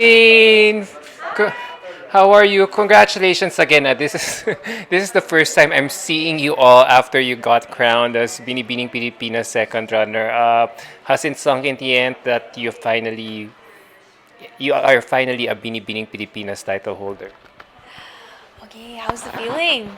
Jane, co- how are you? Congratulations again. This is this is the first time I'm seeing you all after you got crowned as Binibining Pilipinas second runner. Has it sunk in the end that you are finally a Binibining Pilipinas title holder? Okay, how's the feeling?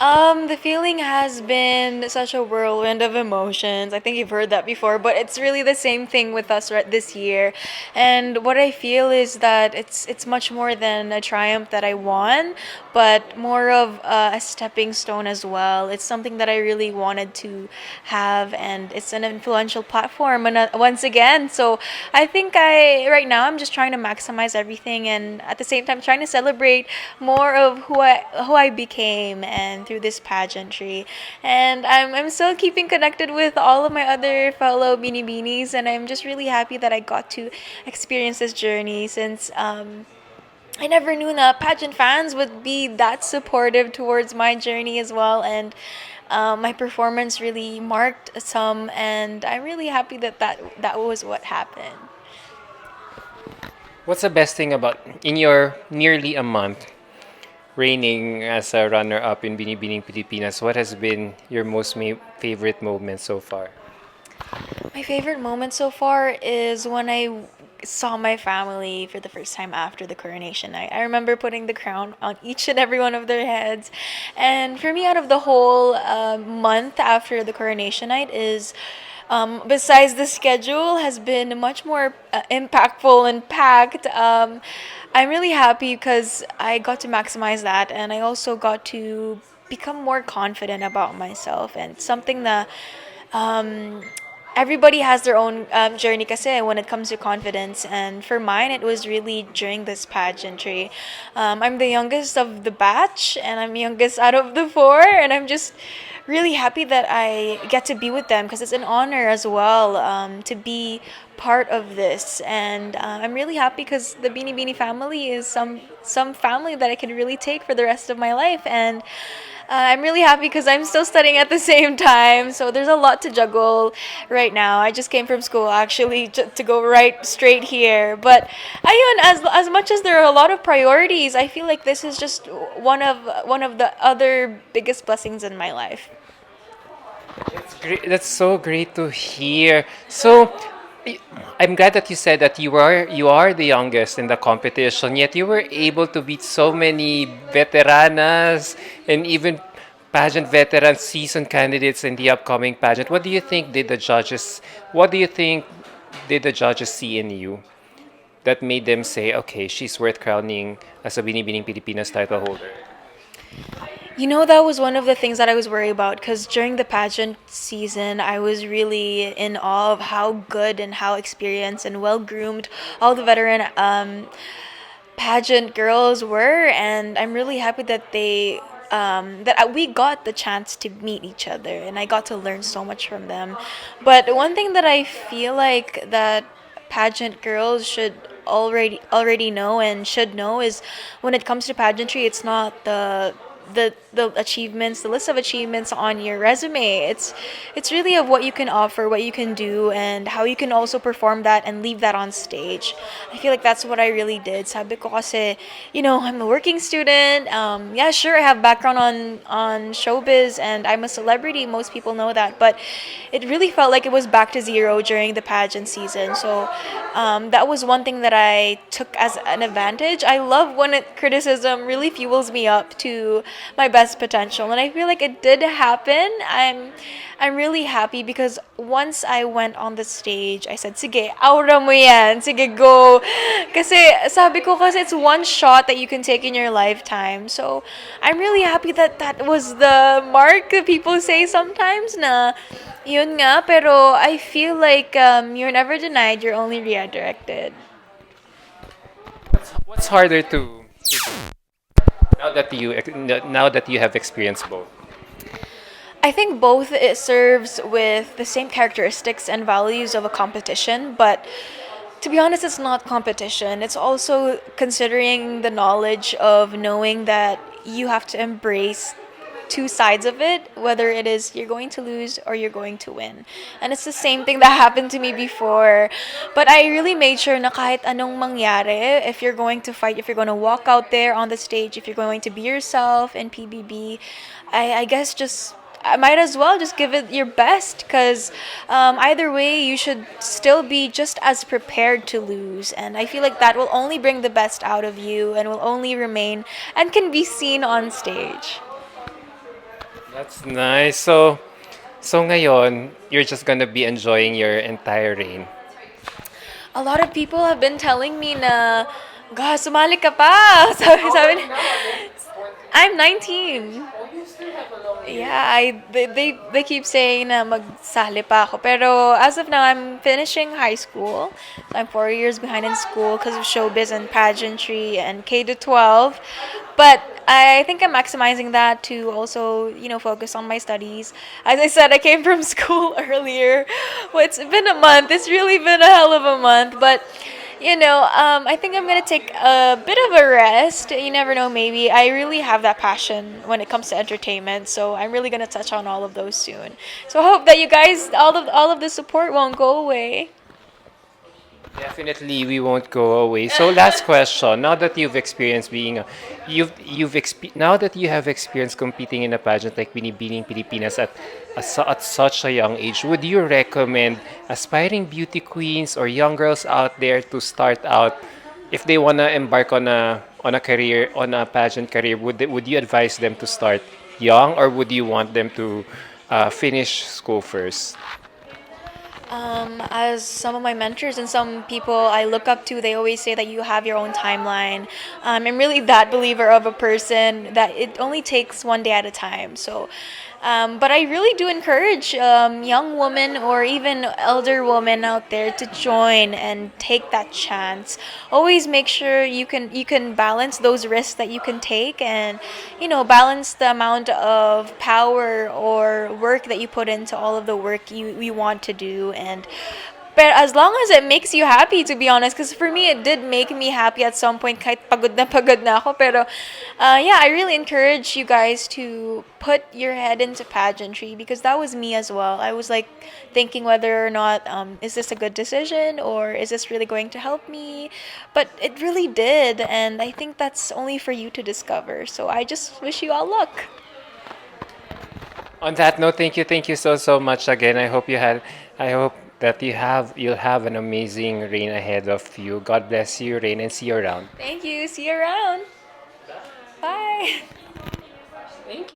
The feeling has been such a whirlwind of emotions. I think you've heard that before, but it's really the same thing with us right this year. And what I feel is that it's much more than a triumph that I won, but more of a stepping stone as well. It's something that I really wanted to have, and it's an influential platform. And once again, so I think I right now I'm just trying to maximize everything, and at the same time trying to celebrate more of who I became and through this pageantry. And I'm still keeping connected with all of my other fellow Binibinis, and I'm just really happy that I got to experience this journey since I never knew that pageant fans would be that supportive towards my journey as well. And my performance really marked some, and I'm really happy that that was what happened. What's the best thing about in your nearly a month reigning as a runner-up in Binibining Pilipinas? What has been your most favorite moment so far? My favorite moment so far is when I saw my family for the first time after the coronation night. I remember putting the crown on each and every one of their heads. And for me, out of the whole month after the coronation night, is besides the schedule has been much more impactful and packed. I'm really happy because I got to maximize that, and I also got to become more confident about myself, and something that um, everybody has their own journey kasi when it comes to confidence, and for mine it was really during this pageantry. I'm the youngest of the batch, and I'm youngest out of the four, and I'm just really happy that I get to be with them because it's an honor as well to be part of this. And I'm really happy because the Beanie Beanie family is some family that I can really take for the rest of my life. And I'm really happy because I'm still studying at the same time. So there's a lot to juggle right now. I just came from school actually to go right straight here. But ayun, as much as there are a lot of priorities, I feel like this is just one of the other biggest blessings in my life. That's great. That's so great to hear. So, I- I'm glad that you said that you are the youngest in the competition, yet you were able to beat so many veteranas and even pageant veterans, seasoned candidates in the upcoming pageant. What do you think did the judges see in you that made them say, okay, she's worth crowning as a Binibining Pilipinas title holder? You know, that was one of the things that I was worried about because during the pageant season, I was really in awe of how good and how experienced and well groomed all the veteran pageant girls were, and I'm really happy that we got the chance to meet each other, and I got to learn so much from them. But one thing that I feel like that pageant girls should already know and should know is when it comes to pageantry, it's not the achievements, the list of achievements on your resume. It's really of what you can offer, what you can do, and how you can also perform that and leave that on stage. I feel like that's what I really did. Sabi ko kasi, I'm a working student. Yeah, sure, I have background on showbiz and I'm a celebrity. Most people know that, but it really felt like it was back to zero during the pageant season. So that was one thing that I took as an advantage. I love when criticism really fuels me up to my best potential, and I feel like it did happen. I'm really happy because once I went on the stage, I said, "Sige, aura mo yan. Sige, go." Kasi sabi ko kasi it's one shot that you can take in your lifetime. So I'm really happy that that was the mark that people say sometimes na yun nga, pero I feel like you're never denied, you're only redirected. What's harder to do now that you have experienced both? I think both it serves with the same characteristics and values of a competition, but to be honest, it's not competition. It's also considering the knowledge of knowing that you have to embrace two sides of it, whether it is you're going to lose or you're going to win. And it's the same thing that happened to me before. But I really made sure na kahit anong mangyari, if you're going to fight, if you're going to walk out there on the stage, if you're going to be yourself in PBB, I guess just I might as well just give it your best because either way, you should still be just as prepared to lose. And I feel like that will only bring the best out of you and will only remain and can be seen on stage. That's nice. So ngayon, you're just gonna be enjoying your entire reign. A lot of people have been telling me na, "Ga, sumali ka pa." Sabi, I'm 19. Yeah, they keep saying na magsali pa ako. Pero as of now, I'm finishing high school. I'm 4 years behind in school because of showbiz and pageantry and K to 12. But I think I'm maximizing that to also, focus on my studies. As I said, I came from school earlier. Well, it's been a month. It's really been a hell of a month. But I think I'm gonna take a bit of a rest. You never know, maybe. I really have that passion when it comes to entertainment, so I'm really gonna touch on all of those soon. So I hope that you guys, all of the support won't go away. Definitely, we won't go away. So, last question. Now that you've experienced being, now that you have experienced competing in a pageant like Binibining Pilipinas at such a young age, would you recommend aspiring beauty queens or young girls out there to start out if they wanna embark on a career on a pageant career? Would you advise them to start young, or would you want them to finish school first? As some of my mentors and some people I look up to, they always say that you have your own timeline. I'm really that believer of a person that it only takes one day at a time. So, but I really do encourage young women or even elder women out there to join and take that chance. Always make sure you can balance those risks that you can take, and balance the amount of power or work that you put into all of the work you want to do. And but as long as it makes you happy, to be honest, because for me, it did make me happy at some point, kahit pagod na ako. Pero, yeah, I really encourage you guys to put your head into pageantry because that was me as well. I was like thinking whether or not, is this a good decision or is this really going to help me? But it really did, and I think that's only for you to discover. So I just wish you all luck. On that note, thank you so much again. I hope that you'll have an amazing reign ahead of you. God bless you, Rain, and see you around. Thank you. See you around. Bye.